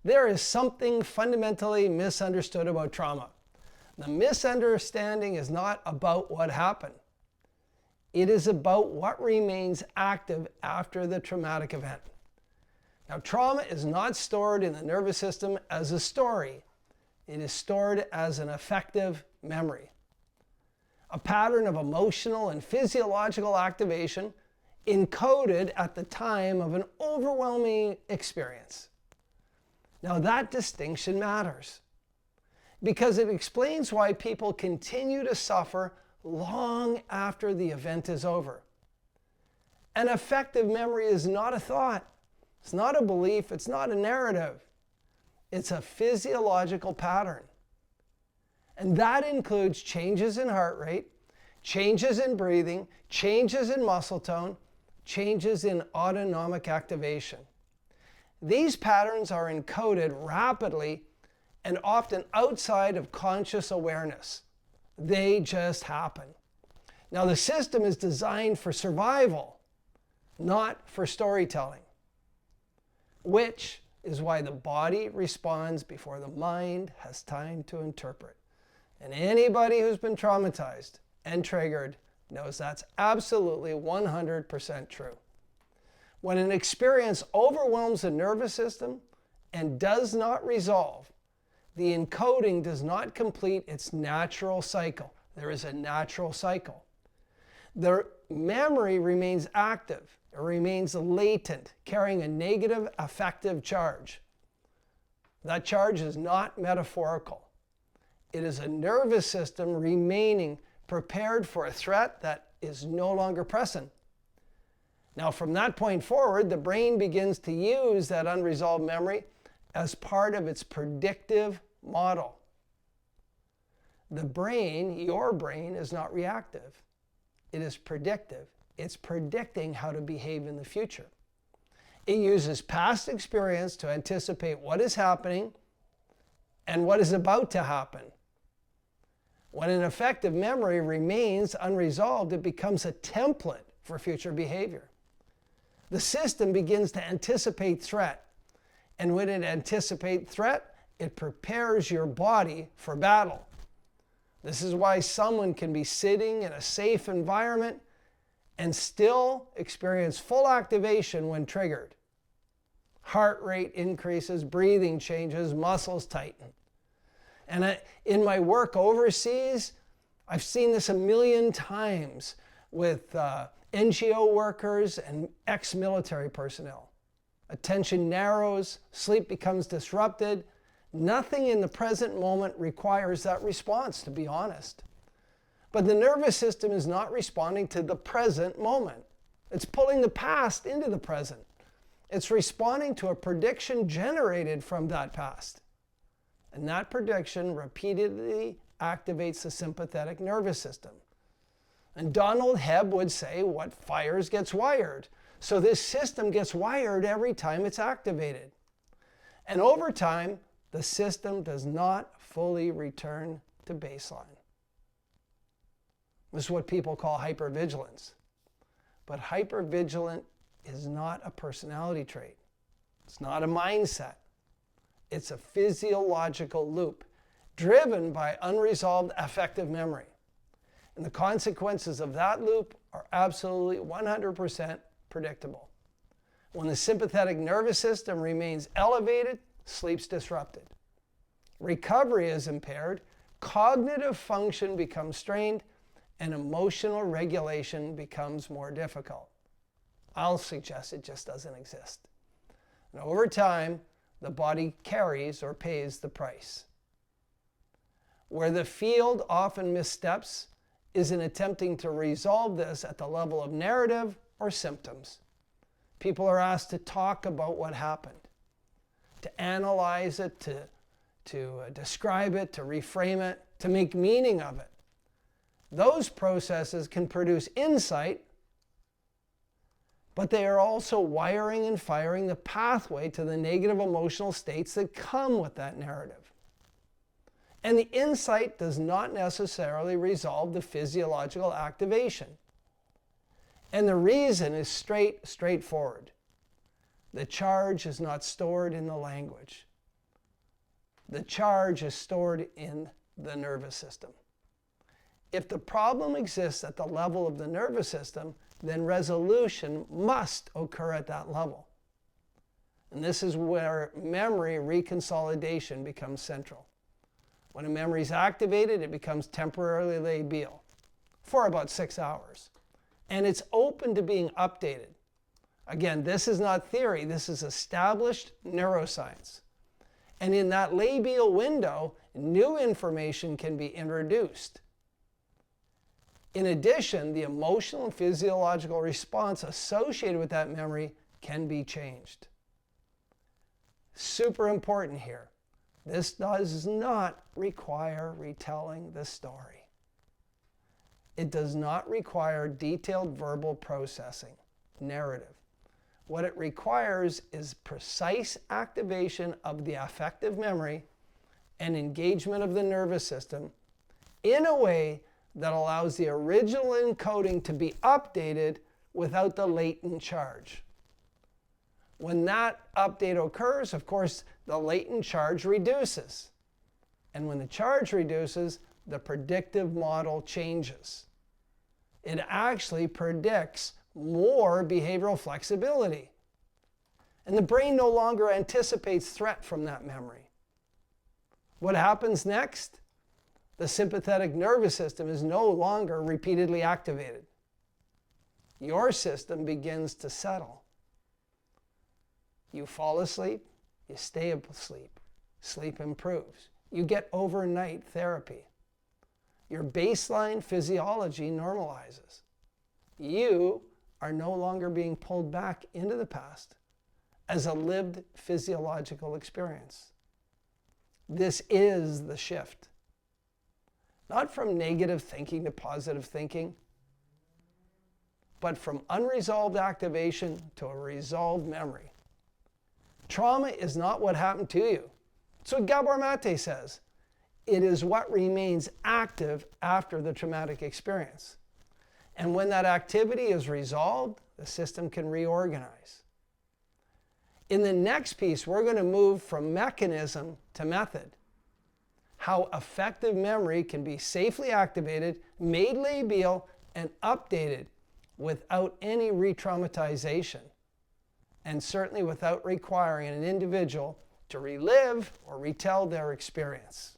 There is something fundamentally misunderstood about trauma. The misunderstanding is not about what happened. It is about what remains active after the traumatic event. Now, trauma is not stored in the nervous system as a story. It is stored as an affective memory, a pattern of emotional and physiological activation encoded at the time of an overwhelming experience. Now, that distinction matters because it explains why people continue to suffer long after the event is over. An affective memory is not a thought. It's not a belief. It's not a narrative. It's a physiological pattern. And that includes changes in heart rate, changes in breathing, changes in muscle tone, changes in autonomic activation. These patterns are encoded rapidly and often outside of conscious awareness. They just happen. Now, the system is designed for survival, not for storytelling, which is why the body responds before the mind has time to interpret. And anybody who's been traumatized and triggered knows that's absolutely 100% true. When an experience overwhelms the nervous system and does not resolve, the encoding does not complete its natural cycle. There is a natural cycle. The memory remains active. It remains latent, carrying a negative affective charge. That charge is not metaphorical. It is a nervous system remaining prepared for a threat that is no longer present. Now, from that point forward, the brain begins to use that unresolved memory as part of its predictive model. The brain, your brain, is not reactive. It is predictive. It's predicting how to behave in the future. It uses past experience to anticipate what is happening and what is about to happen. When an affective memory remains unresolved, it becomes a template for future behavior. The system begins to anticipate threat. And when it anticipates threat, it prepares your body for battle. This is why someone can be sitting in a safe environment and still experience full activation when triggered. Heart rate increases, breathing changes, muscles tighten. And in my work overseas, I've seen this a million times with NGO workers and ex-military personnel. Attention narrows, sleep becomes disrupted. Nothing in the present moment requires that response, to be honest. But the nervous system is not responding to the present moment. It's pulling the past into the present. It's responding to a prediction generated from that past. And that prediction repeatedly activates the sympathetic nervous system. And Donald Hebb would say, what fires gets wired. So this system gets wired every time it's activated. And over time, the system does not fully return to baseline. This is what people call hypervigilance. But hypervigilant is not a personality trait. It's not a mindset. It's a physiological loop driven by unresolved affective memory. And the consequences of that loop are absolutely 100% predictable. When the sympathetic nervous system remains elevated, sleep's disrupted. Recovery is impaired, cognitive function becomes strained, and emotional regulation becomes more difficult. I'll suggest it just doesn't exist. And over time, the body carries or pays the price. Where the field often missteps is in attempting to resolve this at the level of narrative or symptoms. People are asked to talk about what happened, to analyze it, to describe it, to reframe it, to make meaning of it. Those processes can produce insight, but they are also wiring and firing the pathway to the negative emotional states that come with that narrative. And the insight does not necessarily resolve the physiological activation. And the reason is straightforward. The charge is not stored in the language. The charge is stored in the nervous system. If the problem exists at the level of the nervous system, then resolution must occur at that level. And this is where memory reconsolidation becomes central. When a memory is activated, it becomes temporarily labial for about 6 hours. And it's open to being updated. Again, this is not theory, this is established neuroscience. And in that labial window, new information can be introduced. In addition, the emotional and physiological response associated with that memory can be changed. Super important here. This does not require retelling the story. It does not require detailed verbal processing, narrative. What it requires is precise activation of the affective memory and engagement of the nervous system in a way that allows the original encoding to be updated without the latent charge. When that update occurs, of course, the latent charge reduces. And when the charge reduces, the predictive model changes. It actually predicts more behavioral flexibility. And the brain no longer anticipates threat from that memory. What happens next? The sympathetic nervous system is no longer repeatedly activated. Your system begins to settle. You fall asleep, you stay asleep, sleep improves. You get overnight therapy. Your baseline physiology normalizes. You are no longer being pulled back into the past as a lived physiological experience. This is the shift. Not from negative thinking to positive thinking, but from unresolved activation to a resolved memory. Trauma is not what happened to you. That's what Gabor Mate says. It is what remains active after the traumatic experience. And when that activity is resolved, the system can reorganize. In the next piece, we're going to move from mechanism to method. How affective memory can be safely activated, made labial, and updated without any re-traumatization, and certainly without requiring an individual to relive or retell their experience.